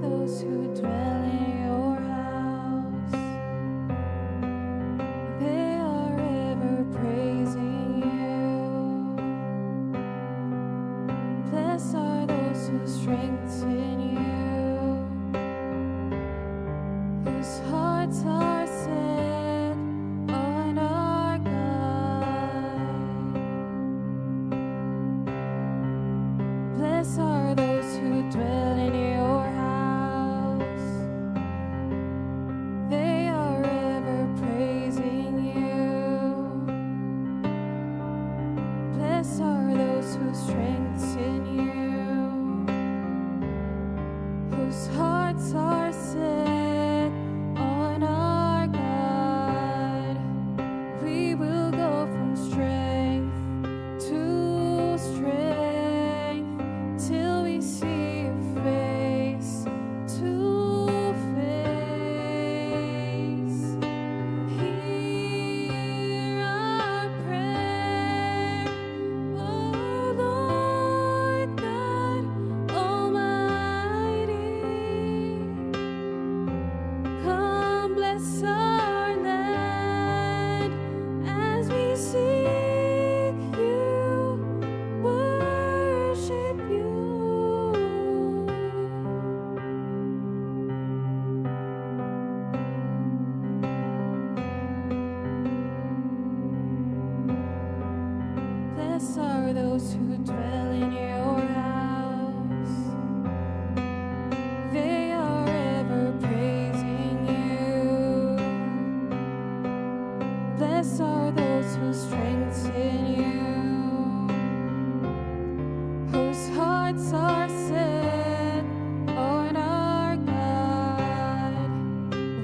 those who dwell in your house. They are ever praising you. Blessed are those whose strength's in you, whose hearts are set on our God. Blessed are those who dwell in your house. They are ever praising you. Blessed are those whose strength's in you, whose hearts are set on our God. We will go from strength to strength till we see your face to face. Hear our prayer, O Lord God Almighty. Come bless our land as we seek you, worship you. Blessed are those who dwell in your house. They are ever praising you. Blessed are those whose strength's in you, whose hearts are set on our God.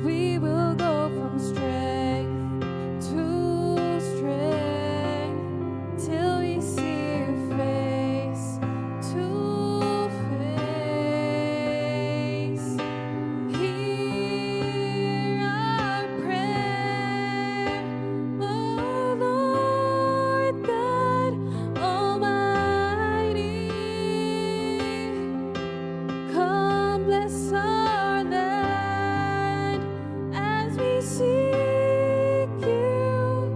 We will go from strength to strength till we see your face to face. Hear our prayer, O Lord God Almighty. Come bless our land as we seek you,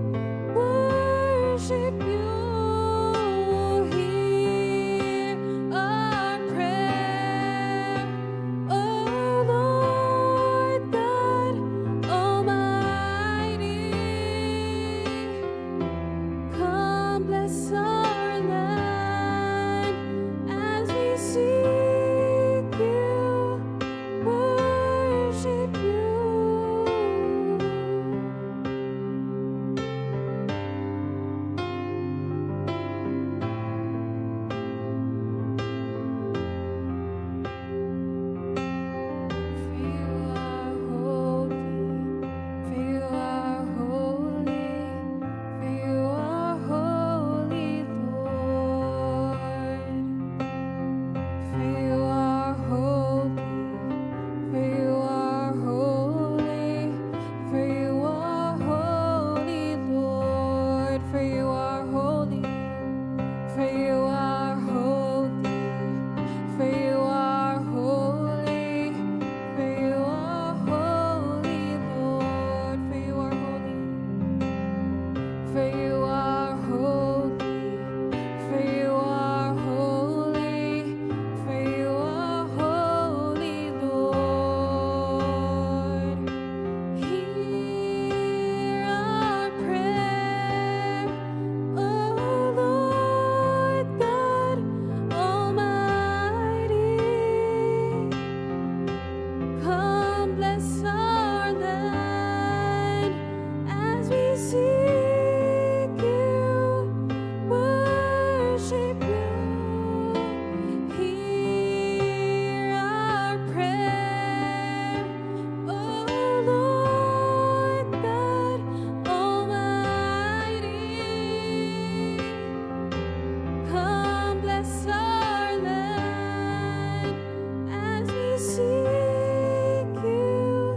worship you. Hear our prayer, O Lord God Almighty. Come bless our land as we seek you, worship you. For you are holy, for you are holy, for you are holy, Lord. For you are holy, for you are holy, for you are holy, Lord. For you are holy, for you are holy, for you are holy, for you are holy, Lord. For you are holy, for you are holy, for you are holy, for you are holy, Lord. Hear our prayer, O Lord God Almighty. Come bless our land as we seek you, worship you. Hear our prayer, O Lord God Almighty. Come bless our land as we seek you,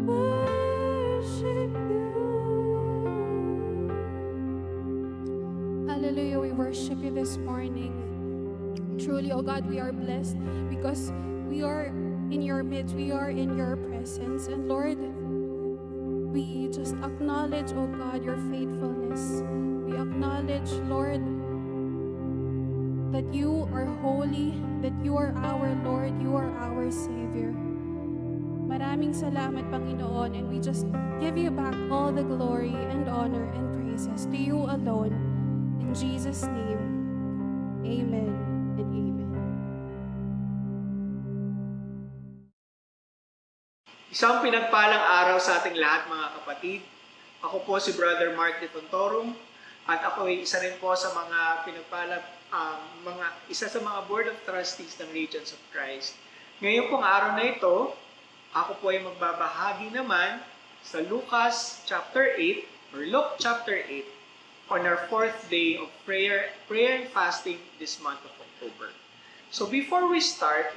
worship you. Hallelujah, we worship you this morning. Truly, oh God, we are blessed because we are in your midst. We are in your presence. And Lord, we just acknowledge, oh God, your faithfulness. We acknowledge, Lord, that you are holy, that you are our Lord, you are our Savior. Maraming salamat, Panginoon, and we just give you back all the glory and honor and praises to you alone. In Jesus' name, amen and amen. Isang pinagpalang araw sa ating lahat, mga kapatid. Ako po si Brother Mark de Tontorum at ako ay isa rin po sa mga isa sa mga Board of Trustees ng Legions of Christ. Ngayon pong araw na ito, ako po ay magbabahagi naman sa Lucas chapter 8 or Luke chapter 8 on our 4th day of prayer and fasting this month of October. So before we study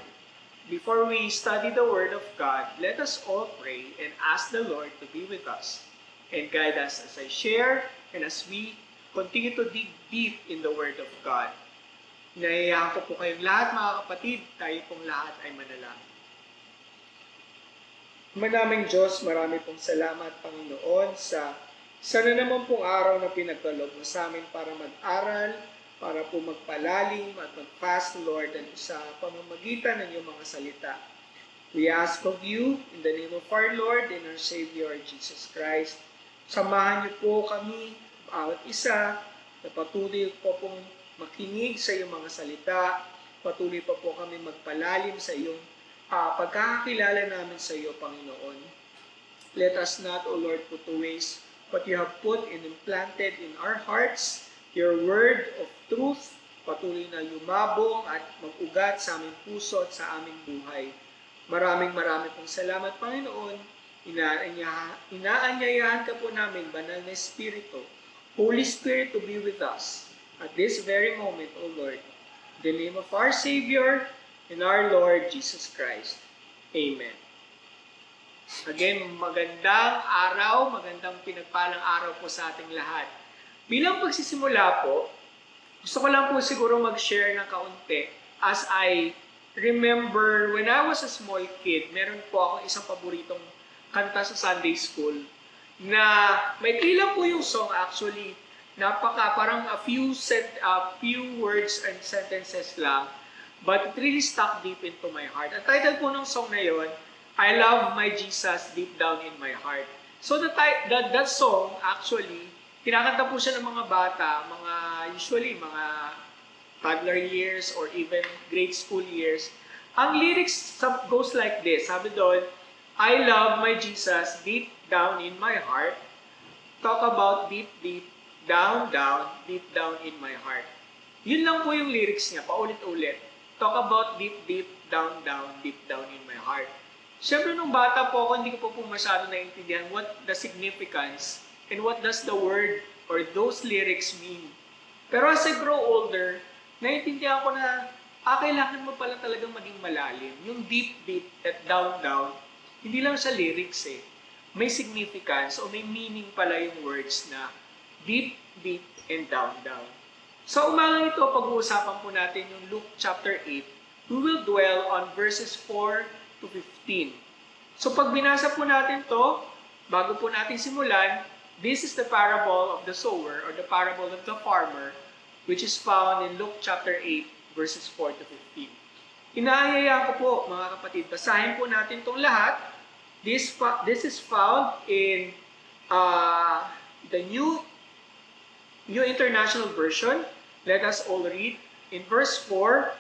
the Word of God, let us all pray and ask the Lord to be with us and guide us as I share and as we continue to dig deep in the Word of God. Inayayahan ko po kayong lahat, mga kapatid, tayo pong lahat ay manalangin. Manaming Diyos, marami pong salamat, Panginoon, sa sana naman pong araw na pinagkaloob mo sa amin para mag-aral, para po magpalalim at mag-fast, Lord, sa pamamagitan ng iyong mga salita. We ask of you, in the name of our Lord and our Savior, Jesus Christ, samahan niyo po kami, bawat isa, na patuloy po pong makinig sa iyong mga salita, patuloy pa po kami magpalalim sa iyong pagkakakilala namin sa iyo, Panginoon. Let us not, O Lord, put to waste what you have put and implanted in our hearts, your word of truth, patuloy na yumabong at mag-ugat sa aming puso at sa aming buhay. Maraming pong salamat, Panginoon. Inaanyayahan ka po namin, Banal na Espiritu, Holy Spirit, to be with us at this very moment, O Lord. In the name of our Savior and our Lord Jesus Christ. Amen. Again, magandang araw, magandang pinagpalang araw po sa ating lahat. Bilang pagsisimula po, gusto ko lang po siguro mag-share ng kaunti. As I remember, when I was a small kid, meron po akong isang paboritong kanta sa Sunday school na may tila po yung song actually, parang a few words and sentences lang, but it really stuck deep into my heart. Ang title po ng song na yon, I Love My Jesus Deep Down in My Heart. So that song actually, kinakanta po siya ng mga bata, usually mga toddler years or even grade school years. Ang lyrics goes like this. Sabi doon, I love my Jesus deep down in my heart. Talk about deep, deep, down, down, deep down in my heart. Yun lang po yung lyrics niya, paulit-ulit. Talk about deep, deep, down, down, deep down in my heart. Siyempre nung bata po ako, hindi ko po masyado naiintindihan what the significance and what does the word or those lyrics mean. Pero as I grow older, naiintindihan ko na, kailangan mo pala talagang maging malalim. Yung deep, deep, at down, down, hindi lang siya lyrics eh. May significance o may meaning pala yung words na deep, deep, and down, down. Sa umagang ito, pag-uusapan po natin yung Luke chapter 8. We will dwell on verses 4 to 15. So pag binasa po natin to, bago po natin simulan, this is the parable of the sower or the parable of the farmer, which is found in Luke chapter 8, verses 4 to 15. Inaayaya ko po, mga kapatid, basahin po natin itong lahat. This is found in the New International Version. Let us all read. In verse 4,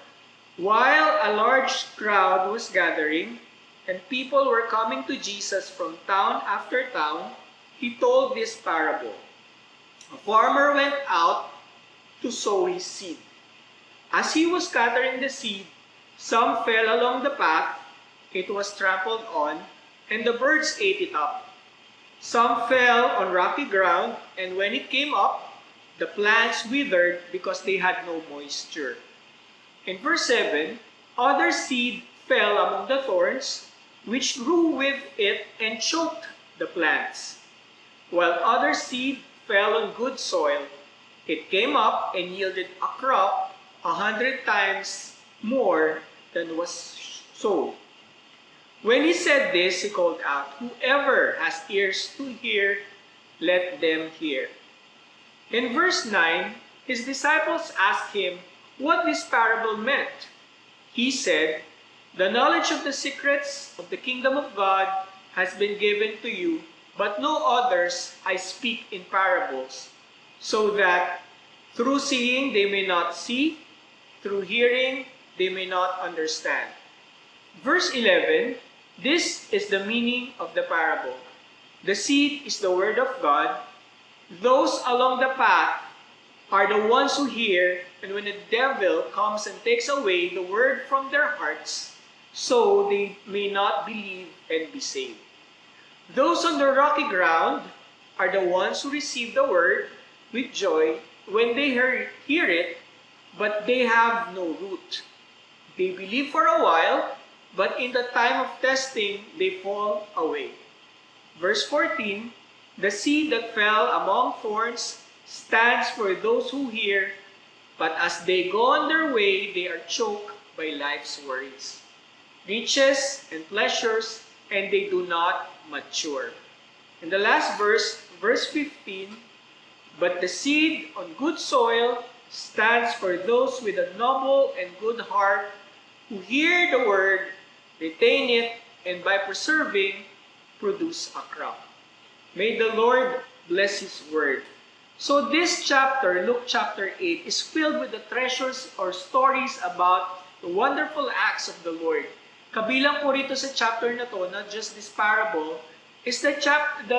while a large crowd was gathering, and people were coming to Jesus from town after town, he told this parable. A farmer went out to sow his seed. As he was scattering the seed, some fell along the path, it was trampled on, and the birds ate it up. Some fell on rocky ground, and when it came up, the plants withered because they had no moisture. In verse 7, other seed fell among the thorns, which grew with it and choked the plants. While other seed fell on good soil, it came up and yielded a crop 100 times more than was sown. When he said this, he called out, "Whoever has ears to hear, let them hear." In verse 9, his disciples asked him what this parable meant. He said, "The knowledge of the secrets of the kingdom of God has been given to you, but no others I speak in parables, so that through seeing they may not see, through hearing they may not understand." Verse 11, this is the meaning of the parable. The seed is the word of God. Those along the path are the ones who hear, and when the devil comes and takes away the word from their hearts, so they may not believe and be saved. Those on the rocky ground are the ones who receive the word with joy when they hear it, but they have no root. They believe for a while, but in the time of testing, they fall away. Verse 14, the seed that fell among thorns stands for those who hear, but as they go on their way, they are choked by life's worries, riches and pleasures, and they do not mature. In the last verse, verse 15, but the seed on good soil stands for those with a noble and good heart who hear the word, retain it, and by preserving, produce a crop. May the Lord bless His word. So this chapter, Luke chapter 8, is filled with the treasures or stories about the wonderful acts of the Lord. Kabilang po rito sa chapter na to, not just this parable, is the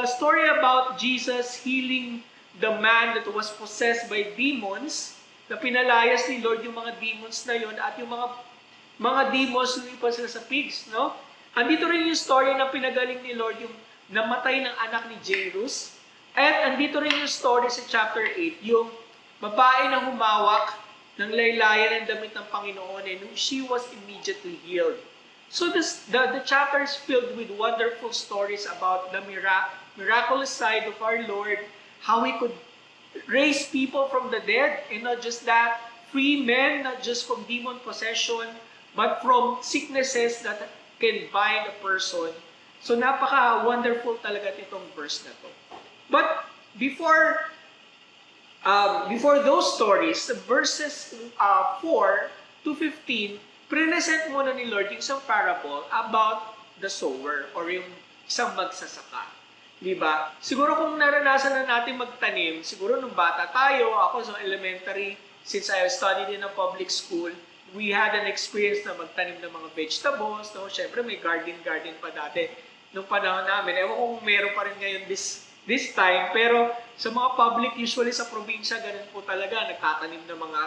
story about Jesus healing the man that was possessed by demons, na pinalayas ni Lord yung mga demons na yon at yung mga demons lumipas sila sa pigs, no? Andito rin yung story na pinagaling ni Lord yung namatay ng anak ni Jairus. At andito rin yung story sa chapter 8, yung babae na humawak ng laylayan ng damit ng Panginoon and she was immediately healed. So the chapter is filled with wonderful stories about the miraculous side of our Lord, how He could raise people from the dead, and not just that, free men, not just from demon possession, but from sicknesses that can bind a person. So napaka-wonderful talaga itong verse na to. But before those stories, verses 4 to 15, present muna ni Lord yung isang parable about the sower or yung isang magsasaka. Diba? Siguro kung naranasan na natin magtanim, siguro nung bata tayo, ako sa elementary, since I studied in a public school, we had an experience na magtanim ng mga vegetables. No? Siyempre may garden pa dati nung panahon namin. Ewan kung meron pa rin ngayon this time, pero sa mga public, usually sa probinsya, ganun po talaga, nagtatanim ng mga,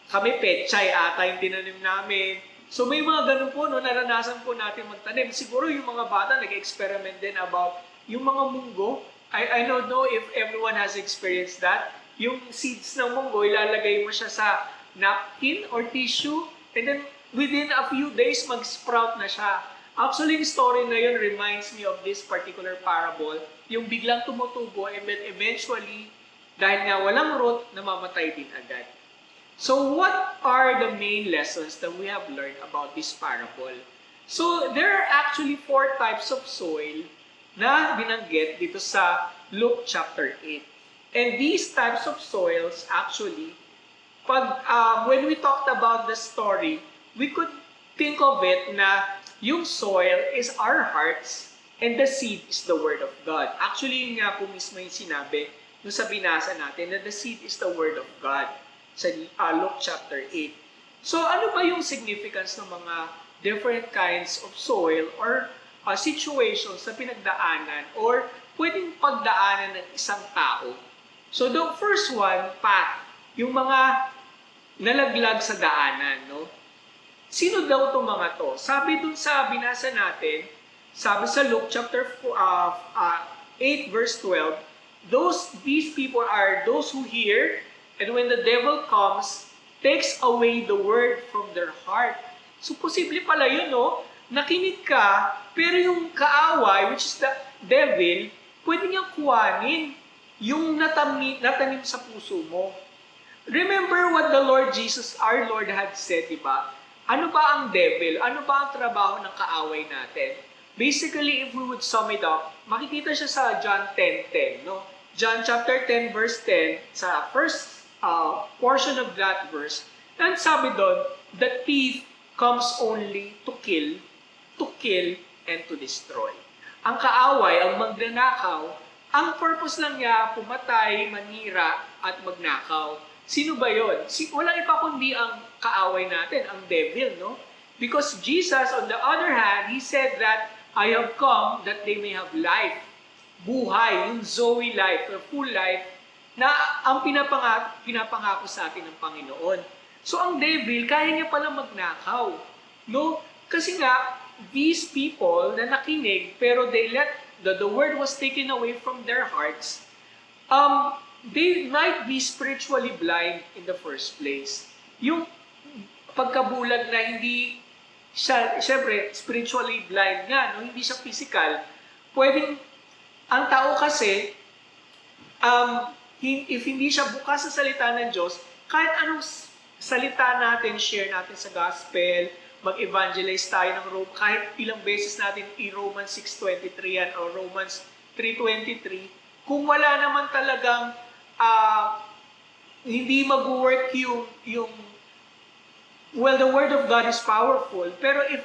kami pechay ata yung tinanim namin. So may mga ganun po, no, naranasan po natin magtanim. Siguro yung mga bata nag-experiment din about yung mga munggo. I don't know if everyone has experienced that. Yung seeds ng munggo, ilalagay mo siya sa napkin or tissue, and then within a few days, mag-sprout na siya. Actually, yung story na yun reminds me of this particular parable, yung biglang tumutubo and then eventually, dahil nga walang root, namamatay din agad. So what are the main lessons that we have learned about this parable? So there are actually 4 types of soil na binanggit dito sa Luke chapter 8. And these types of soils actually, when we talked about the story, we could think of it na yung soil is our hearts and the seed is the Word of God. Actually, yun nga po mismo yung sinabi nung sa binasa natin na the seed is the Word of God sa Luke chapter 8. So ano ba yung significance ng mga different kinds of soil or situations na pinagdaanan or pwedeng pagdaanan ng isang tao? So the first one, path, yung mga nalaglag sa daanan, no? Sino daw itong mga to? Sabi dun sa binasa natin, sabi sa Luke chapter 8 verse 12, these people are those who hear, and when the devil comes, takes away the word from their heart. So posible pala yun, no? Nakinig ka, pero yung kaaway, which is the devil, pwede niyang kuhanin yung natanim sa puso mo. Remember what the Lord Jesus, our Lord, had said, di ba? Ano ba ang devil? Ano ba ang trabaho ng kaaway natin? Basically, if we would sum it up, makikita siya sa John 10:10, no? John chapter 10 verse 10, sa first portion of that verse, and sabi doon, the thief comes only to kill, and to destroy. Ang kaaway, ang magnanakaw, ang purpose lang niya, pumatay, manira, at magnakaw. Sino ba yun? Walang iba kundi ang kaaway natin, ang devil, no? Because Jesus, on the other hand, He said that, I have come that they may have life. Buhay, yung Zoe life, the full life, na ang pinapangako sa atin ng Panginoon. So ang devil, kaya niya pala magnakaw. No? Kasi nga, these people na nakinig, pero they let, the word was taken away from their hearts, they might be spiritually blind in the first place. Yung pagkabulag na hindi siya, syempre, spiritually blind nga, no? Hindi siya physical. Pwedeng, ang tao kasi, if hindi siya bukas sa salita ng Diyos, kahit anong salita natin, share natin sa gospel, mag-evangelize tayo ng Rome, kahit ilang beses natin i-Romans 6.23 yan, o Romans 3.23, kung wala naman talagang hindi mag-work yung well, the Word of God is powerful, pero if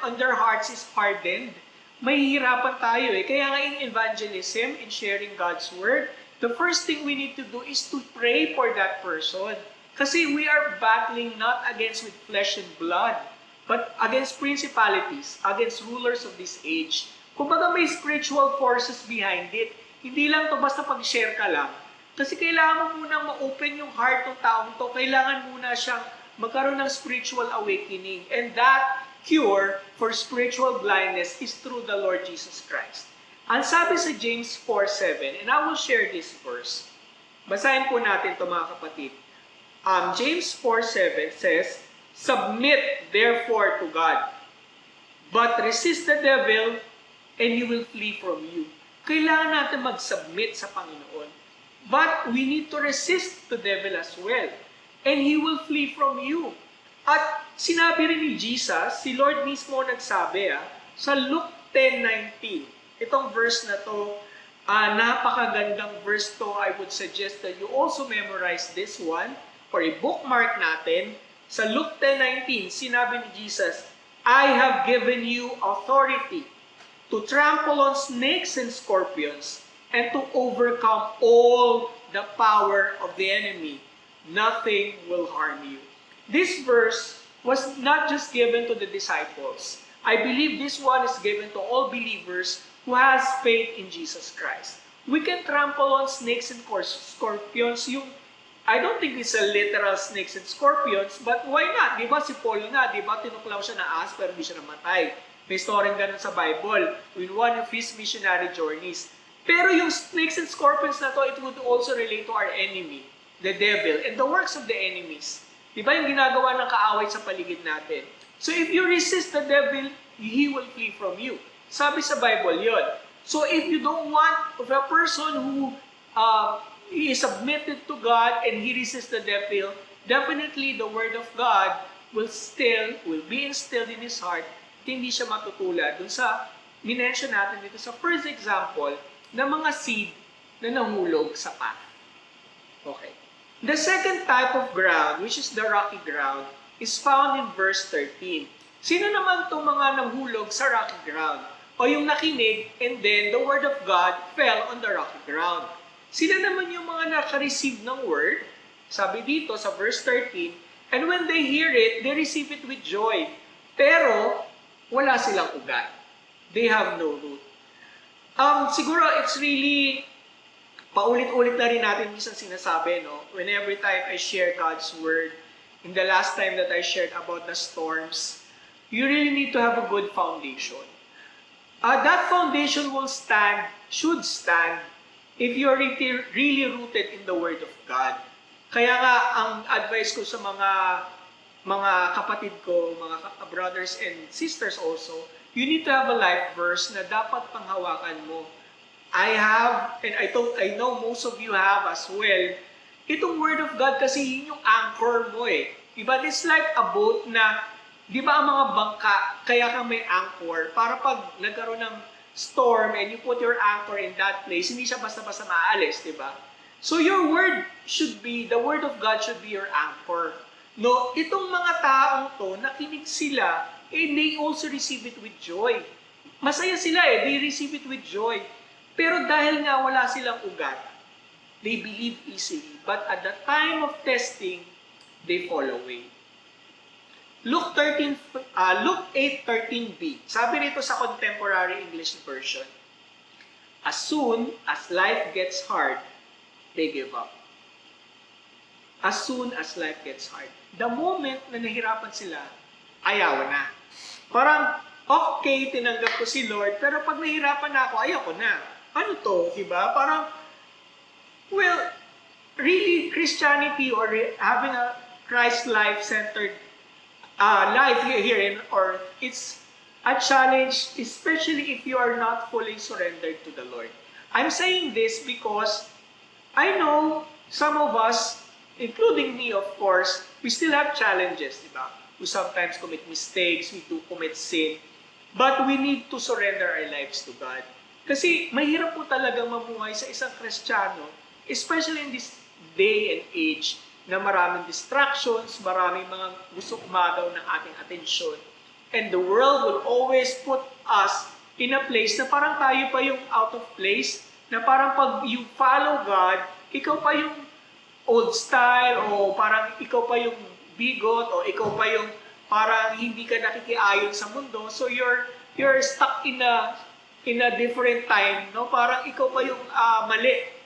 on their hearts is hardened, mahihirapan tayo eh. Kaya nga in evangelism, in sharing God's Word, the first thing we need to do is to pray for that person. Kasi we are battling not against with flesh and blood, but against principalities, against rulers of this age. Kumbaga may spiritual forces behind it. Hindi lang to basta pag-share ka lang. Kasi kailangan mo munang ma-open yung heart ng taong to. Kailangan muna siyang magkaroon ng spiritual awakening. And that cure for spiritual blindness is through the Lord Jesus Christ. Ang sabi sa James 4:7, and I will share this verse. Basahin po natin ito mga kapatid. James 4:7 says, submit therefore to God, but resist the devil, and he will flee from you. Kailangan natin mag-submit sa Panginoon. But we need to resist the devil as well. And he will flee from you. At sinabi rin ni Jesus, si Lord mismo nagsabi sa Luke 10:19. Itong verse na to, napakagandang verse to. I would suggest that you also memorize this one or i-bookmark natin. Sa Luke 10:19, sinabi ni Jesus, I have given you authority to trample on snakes and scorpions and to overcome all the power of the enemy. Nothing will harm you. This verse was not just given to the disciples. I believe this one is given to all believers who has faith in Jesus Christ. We can trample on snakes and scorpions. I don't think it's a literal snakes and scorpions, but why not? Di ba si Paul nga, di ba tinuklaw siya na ahas pero hindi siya namatay. May story ganun sa Bible in one of his missionary journeys. Pero yung snakes and scorpions na to, it would also relate to our enemy, the devil, and the works of the enemies. Diba yung ginagawa ng kaaway sa paligid natin? So if you resist the devil, he will flee from you. Sabi sa Bible yon. So if you don't want of a person who he is submitted to God and he resists the devil, definitely the Word of God will be instilled in his heart at hindi siya matutulad. Dun sa minention natin dito sa first example ng mga seed na nahulog sa path. Okay. The second type of ground, which is the rocky ground, is found in verse 13. Sino naman itong mga nahulog sa rocky ground? O yung nakinig, and then the word of God fell on the rocky ground. Sila naman yung mga naka-receive ng word, sabi dito sa verse 13, and when they hear it, they receive it with joy. Pero, wala silang ugat. They have no root. Siguro, it's really paulit-ulit na rin natin minsan sinasabi, no? Whenever time I share God's Word, in the last time that I shared about the storms, you really need to have a good foundation. That foundation should stand, if you're really rooted in the Word of God. Kaya nga, ang advice ko sa mga kapatid ko, mga brothers and sisters also, you need to have a life verse na dapat panghawakan mo. I have, and I know most of you have as well, itong Word of God kasi yun yung anchor mo eh. Diba? It's like a boat na Di ba ang mga bangka, kaya kang may anchor, para pag nagkaroon ng storm and you put your anchor in that place, hindi siya basta-basta maaalis, di ba? So your word should be, the word of God should be your anchor. No, itong mga taong to, nakinig sila, and they also receive it with joy. Masaya sila they receive it with joy. Pero dahil nga wala silang ugat, they believe easily. But at the time of testing, they fall away. Luke 8:13b. Sabi nito sa Contemporary English Version, as soon as life gets hard, they give up. As soon as life gets hard. The moment na nahirapan sila, ayaw na. Parang, okay, tinanggap ko si Lord, pero pag nahirapan na ako, ayaw ko na. Ano to, diba? Parang, well, really, Christianity or having a Christ life-centered life here or it's a challenge, especially if you are not fully surrendered to the Lord. I'm saying this because I know some of us, including me of course, we still have challenges, di ba? We sometimes commit mistakes, we do commit sin, but we need to surrender our lives to God. Kasi mahirap po talagang mamuhay sa isang Kristiyano, especially in this day and age, na maraming distractions, maraming mga gusto umagaw ng ating atensyon. And the world will always put us in a place na parang tayo pa yung out of place, na parang pag you follow God, ikaw pa yung old style, o parang ikaw pa yung bigot, o ikaw pa yung parang hindi ka nakikiayon sa mundo. So you're stuck in a different time, no? Parang ikaw pa yung mali.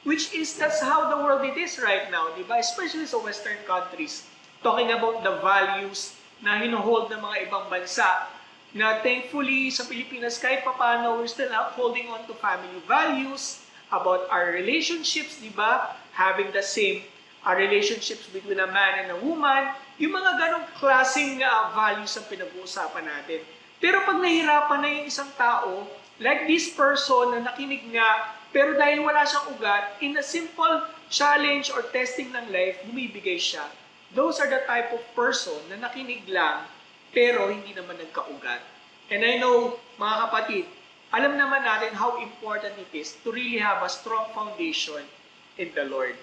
Which is, that's how the world it is right now, di ba? Especially sa Western countries. Talking about the values na hinuhold ng mga ibang bansa. Na thankfully, sa Pilipinas, kahit papano, we're still holding on to family values, about our relationships, di ba? Having the same relationships between a man and a woman. Yung mga ganong klaseng values ang pinag-uusapan natin. Pero pag nahirapan na yung isang tao, like this person na nakinig nga, pero dahil wala siyang ugat, in a simple challenge or testing ng life, bumibigay siya. Those are the type of person na nakinig lang, pero hindi naman nagkaugat. And I know, mga kapatid, alam naman natin how important it is to really have a strong foundation in the Lord.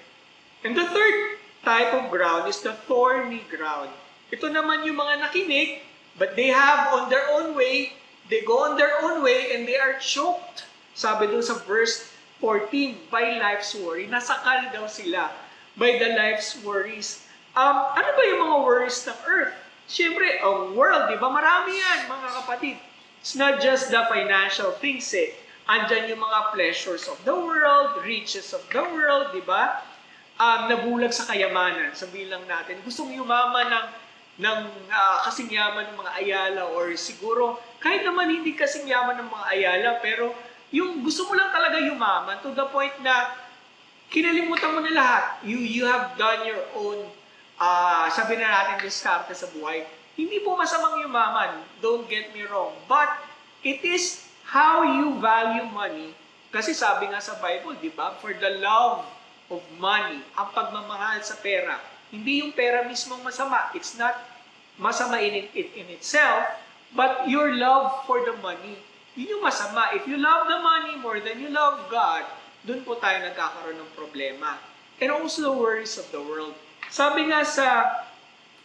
And the third type of ground is the thorny ground. Ito naman yung mga nakinig, but they have on their own way, they go on their own way, and they are choked. Sabi dun sa verse 14, by life's worry. Nasakal daw sila by the life's worries. Ano ba yung mga worries ng earth? Siyempre, ang world, di ba? Marami yan, mga kapatid. It's not just the financial things Andyan yung mga pleasures of the world, riches of the world, di ba? Nabulag sa kayamanan, sabihin lang natin. Gustong yumaman ng kasing yaman ng mga ayala, or siguro, kahit naman hindi kasing yaman ng mga ayala, pero yung gusto mo lang talaga yumaman to the point na kinalimutan mo na lahat. You have done your own, sabi na natin, diskarte sa buhay. Hindi po masamang yumaman, don't get me wrong. But it is how you value money. Kasi sabi nga sa Bible, di ba? For the love of money, ang pagmamahal sa pera. Hindi yung pera mismong masama. It's not masama in itself, but your love for the money. Yun yung masama. If you love the money more than you love God, dun po tayo nagkakaroon ng problema. And also the worries of the world. Sabi nga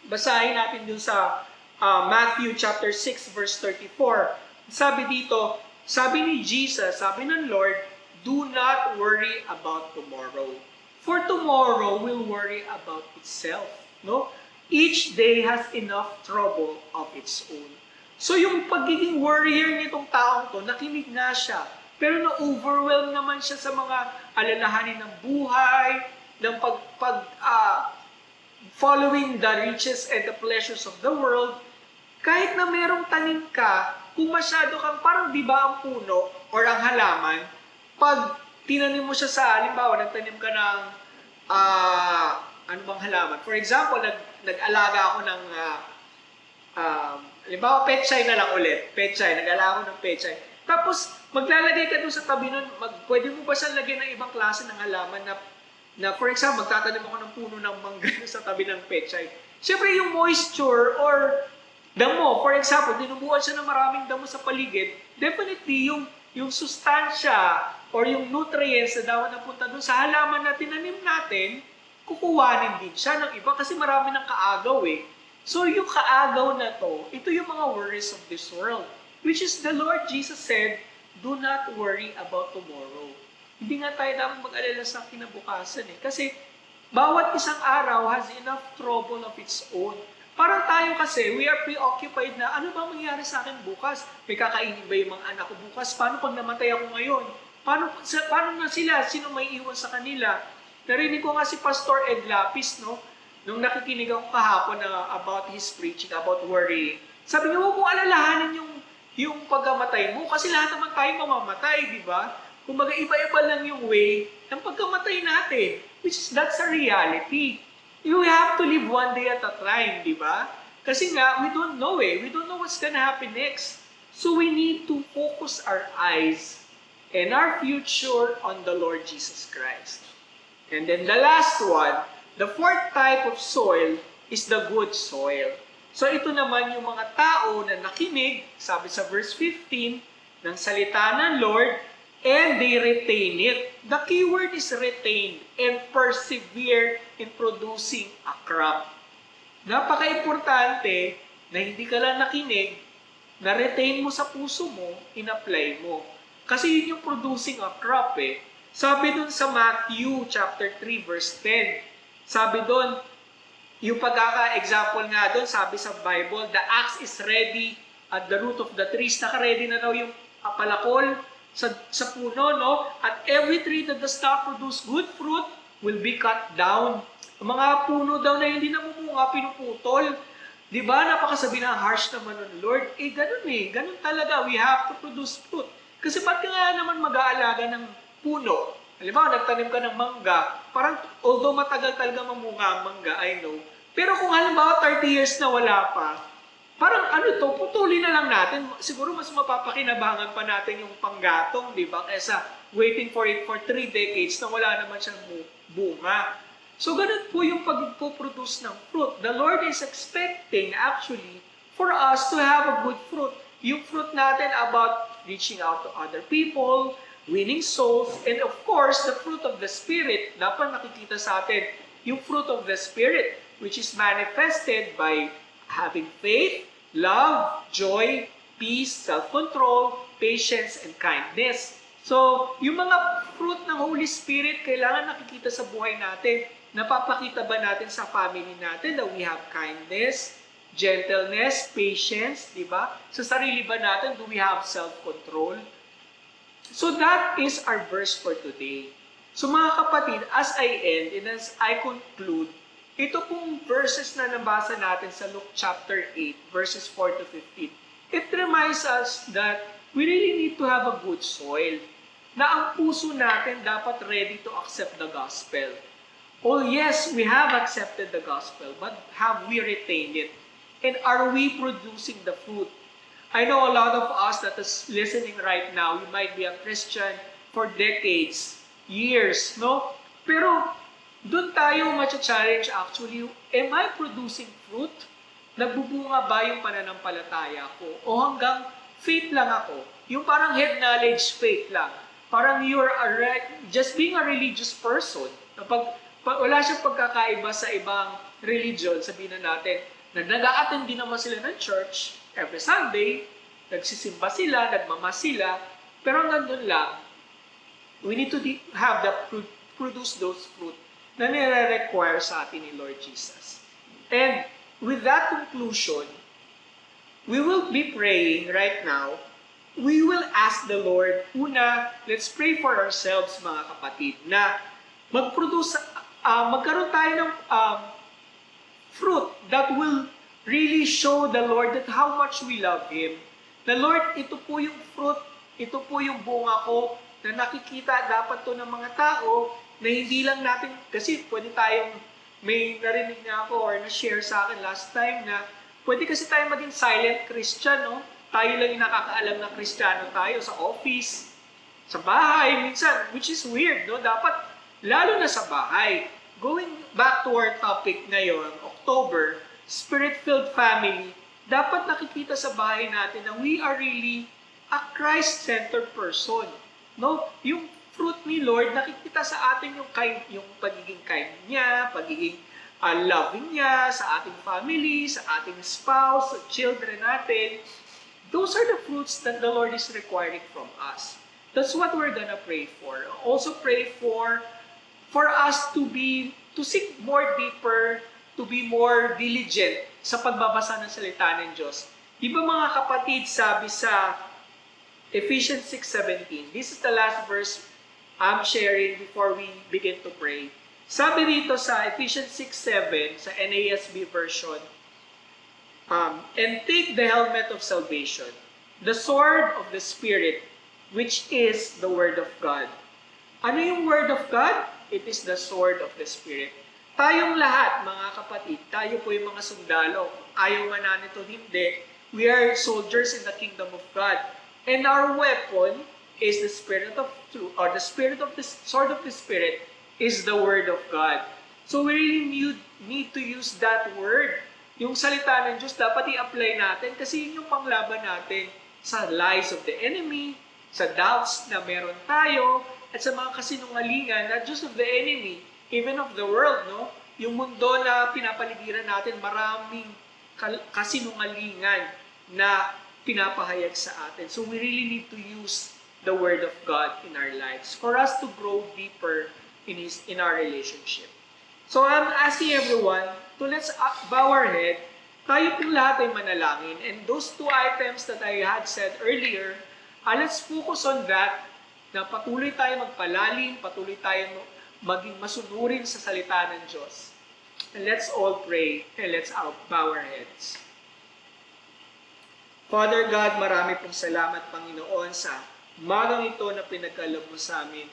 basahin natin dun sa Matthew chapter 6 verse 34. Sabi dito, sabi ni Jesus, sabi ng Lord, do not worry about tomorrow. For tomorrow will worry about itself. No? Each day has enough trouble of its own. So yung pagiging warrior nitong taong to, nakinig na siya. Pero na-overwhelm naman siya sa mga alalahanin ng buhay, ng following the riches and the pleasures of the world. Kahit na merong tanim ka, kung masyado kang parang di ba ang puno or ang halaman, pag tinanim mo siya sa, halimbawa, nagtanim ka ng ano bang halaman? For example, nag-alaga ako ng halimbawa, pechay na lang ulit. Pechay, nag-alaga ako ng pechay. Tapos, maglalagay ka doon sa tabi nun, pwede mo ba siyang lagyan ng ibang klase ng halaman na for example, magtatanim ako ng puno ng mangga sa tabi ng pechay. Siyempre, yung moisture or damo, for example, dinubuan siya ng maraming damo sa paligid, definitely yung sustansya or yung nutrients na dapat napunta dun sa halaman na tinanim natin, kukuhanin din siya ng iba kasi marami ng kaagaw eh. So yung kaagaw na to, ito yung mga worries of this world. Which is the Lord Jesus said, do not worry about tomorrow. Hindi nga tayo dapat mag-alala sa kinabukasan eh. Kasi bawat isang araw has enough trouble of its own. Parang tayo kasi, we are preoccupied na ano ba mangyayari sa akin bukas? May kakainin ba yung mga anak ko bukas? Paano pag namatay ako ngayon? Paano na sila? Sino may iwan sa kanila? Narinig ko nga si Pastor Ed Lapis, no? Nung nakikinig ako kahapon na about his preaching, about worrying. Sabi niya, huwag mong alalahanin yung pagkamatay mo kasi lahat naman tayo mamamatay, di ba? Kumbaga iba-iba lang yung way ng pagkamatay natin. Which is, that's a reality. You have to live one day at a time, di ba? Kasi nga, we don't know eh. We don't know what's gonna happen next. So we need to focus our eyes and our future on the Lord Jesus Christ. And then the last one, the fourth type of soil is the good soil. So ito naman yung mga tao na nakinig, sabi sa verse 15, ng salita ng Lord, and they retain it. The key word is retain and persevere in producing a crop. Napaka-importante na hindi ka lang nakinig, na-retain mo sa puso mo, in-apply mo. Kasi yun yung producing a crop eh. Sabi dun sa Matthew chapter 3 verse 10, sabi dun, yung pagkaka-example nga dun, sabi sa Bible, the axe is ready at the root of the trees. Naka-ready na daw yung palakol sa puno, no? At every tree that does not produce good fruit will be cut down. Ang mga puno daw na hindi namumunga, pinuputol. Di ba? Napakasabi na harsh naman ng Lord. Ganun eh. Ganun talaga. We have to produce fruit. Kasi ba't ka nga naman mag-aalaga ng puno? Halimbawa, nagtanim ka ng mangga. Parang, although matagal talaga mamunga ang mangga, I know. Pero kung halimbawa 30 years na wala pa, parang putulin na lang natin. Siguro mas mapapakinabangan pa natin yung panggatong, di ba? Kaysa waiting for it for 3 decades na wala naman siyang bunga. So, ganun po yung pag-produce ng fruit. The Lord is expecting, actually, for us to have a good fruit. Yung fruit natin about reaching out to other people, winning souls, and of course, the fruit of the Spirit. Dapat nakikita sa atin yung fruit of the Spirit, which is manifested by having faith, love, joy, peace, self-control, patience, and kindness. So, yung mga fruit ng Holy Spirit, kailangan nakikita sa buhay natin. Napapakita ba natin sa family natin that we have kindness, gentleness, patience, di ba? Sa sarili ba natin, do we have self-control? So, that is our verse for today. So, mga kapatid, as I end and as I conclude, ito pong verses na nabasa natin sa Luke chapter 8, verses 4 to 15. It reminds us that we really need to have a good soil. Na ang puso natin dapat ready to accept the gospel. Oh yes, we have accepted the gospel, but have we retained it? And are we producing the fruit? I know a lot of us that is listening right now, you might be a Christian for decades, years, no? Pero doon tayo ma-challenge actually, am I producing fruit? Nagbubunga ba yung pananampalataya ko? O hanggang faith lang ako? Yung parang head knowledge faith lang. Parang you're just being a religious person. Kapag wala siyang pagkakaiba sa ibang religion, sabihin na natin, na nag-a-attend din naman sila ng church every Sunday, nagsisimba sila, nagmamas sila, pero nandun lang, we need to have the fruit, produce those fruit na nire-require sa atin ni Lord Jesus. And with that conclusion, we will be praying right now. We will ask the Lord, una, let's pray for ourselves mga kapatid, na magkaroon tayo ng fruit that will really show the Lord that how much we love Him. Na Lord, ito po yung fruit, ito po yung bunga ko na nakikita dapat to ng mga tao na hindi lang natin, kasi pwede tayong, may narinig na ako or na-share sa akin last time na pwede kasi tayo maging silent Christian, no? Tayo lang yung nakakaalam na Kristiyano tayo sa office, sa bahay, minsan, which is weird, no? Dapat, lalo na sa bahay. Going back to our topic ngayon, October, Spirit-filled family, dapat nakikita sa bahay natin na we are really a Christ-centered person. No? Yung fruit ni Lord, nakikita sa atin yung pagiging kind niya, pagiging loving niya sa ating family, sa ating spouse, sa children natin. Those are the fruits that the Lord is requiring from us. That's what we're gonna pray for. Also pray for us to seek more deeper, to be more diligent sa pagbabasa ng salita ng Diyos. Di ba mga kapatid, sabi sa Ephesians 6:17, this is the last verse I'm sharing before we begin to pray. Sabi dito sa Ephesians 6:7, sa NASB version, and take the helmet of salvation, the sword of the Spirit, which is the Word of God. Ano yung Word of God? It is the sword of the Spirit. Tayong lahat, mga kapatid, tayo po yung mga sundalo. Ayaw man natin ito, hindi. We are soldiers in the kingdom of God. And our weapon is the Spirit of truth, or the Spirit of the sword of the Spirit is the Word of God. So we really need to use that Word. Yung salita ng Diyos, dapat i-apply natin kasi yun yung panglaban natin sa lies of the enemy, sa doubts na meron tayo, at sa mga kasinungalingan, not just of the enemy, even of the world, no? Yung mundo na pinapaligiran natin, maraming kasinungalingan na pinapahayag sa atin. So we really need to use the Word of God in our lives for us to grow deeper in our relationship. So I'm asking everyone to let's bow our head. Tayo pong lahat ay manalangin. And those two items that I had said earlier, let's focus on that, na patuloy tayo magpalalim, patuloy tayo maging masunurin sa salita ng Diyos. And let's all pray and let's bow our heads. Father God, marami pong salamat, Panginoon, sa umagang ito na pinagkaloob mo sa amin.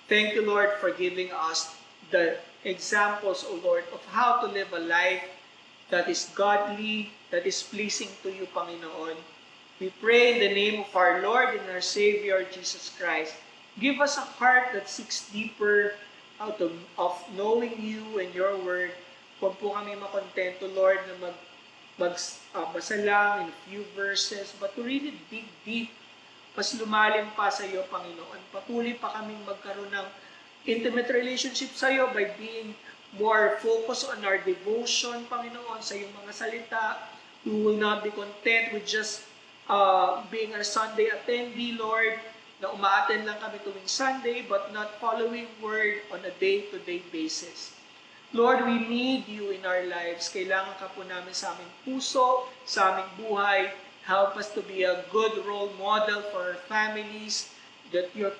Thank you, Lord, for giving us the examples, O Lord, of how to live a life that is godly, that is pleasing to you, Panginoon. We pray in the name of our Lord and our Savior, Jesus Christ. Give us a heart that seeks deeper out of knowing you and your word. Huwag po kami makontento, Lord, na magbasa lang in a few verses, but to really dig deep, mas lumalim pa sa iyo, Panginoon. Patuloy pa kaming magkaroon ng intimate relationship sa iyo by being more focused on our devotion, Panginoon, sa iyong mga salita. We will not be content with just being a Sunday attendee, Lord, na umaattend lang kami tuwing Sunday, but not following word on a day-to-day basis. Lord, we need you in our lives. Kailangan ka po namin sa aming puso, sa aming buhay. Help us to be a good role model for our families, that your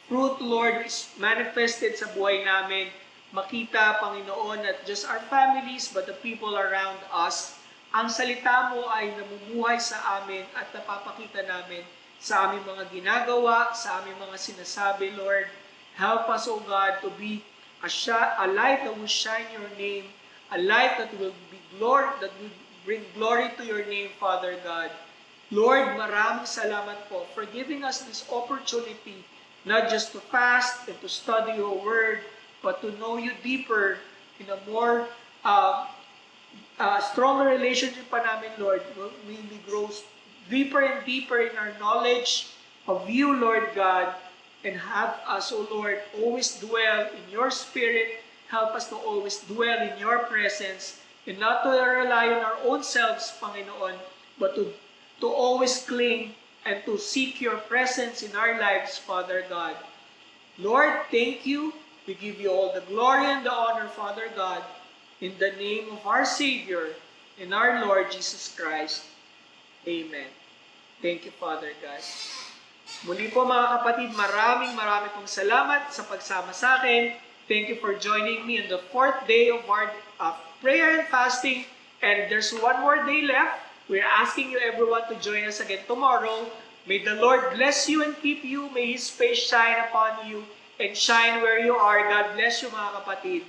fruit, Lord, is manifested sa buhay namin. Makita, Panginoon, not just our families, but the people around us. Ang salita mo ay namumuhay sa amin at napapakita namin sa aming mga ginagawa, sa aming mga sinasabi, Lord. Help us, O God, to be a light that will shine your name, a light that will bring glory to your name, Father God. Lord, maraming salamat po for giving us this opportunity, not just to fast and to study your word, but to know you deeper in a more stronger relationship pa namin, Lord. We grow deeper and deeper in our knowledge of you, Lord God, and have us, O Lord, always dwell in your spirit. Help us to always dwell in your presence and not to rely on our own selves, Panginoon, but to always cling and to seek your presence in our lives, Father God. Lord, thank you. We give you all the glory and the honor, Father God, in the name of our Savior and our Lord Jesus Christ. Amen. Thank you, Father God. Muli po mga kapatid, maraming pong salamat sa pagsama sa akin. Thank you for joining me on the 4th day of our prayer and fasting. And there's one more day left. We're asking you everyone to join us again tomorrow. May the Lord bless you and keep you. May His face shine upon you and shine where you are. God bless you mga kapatid.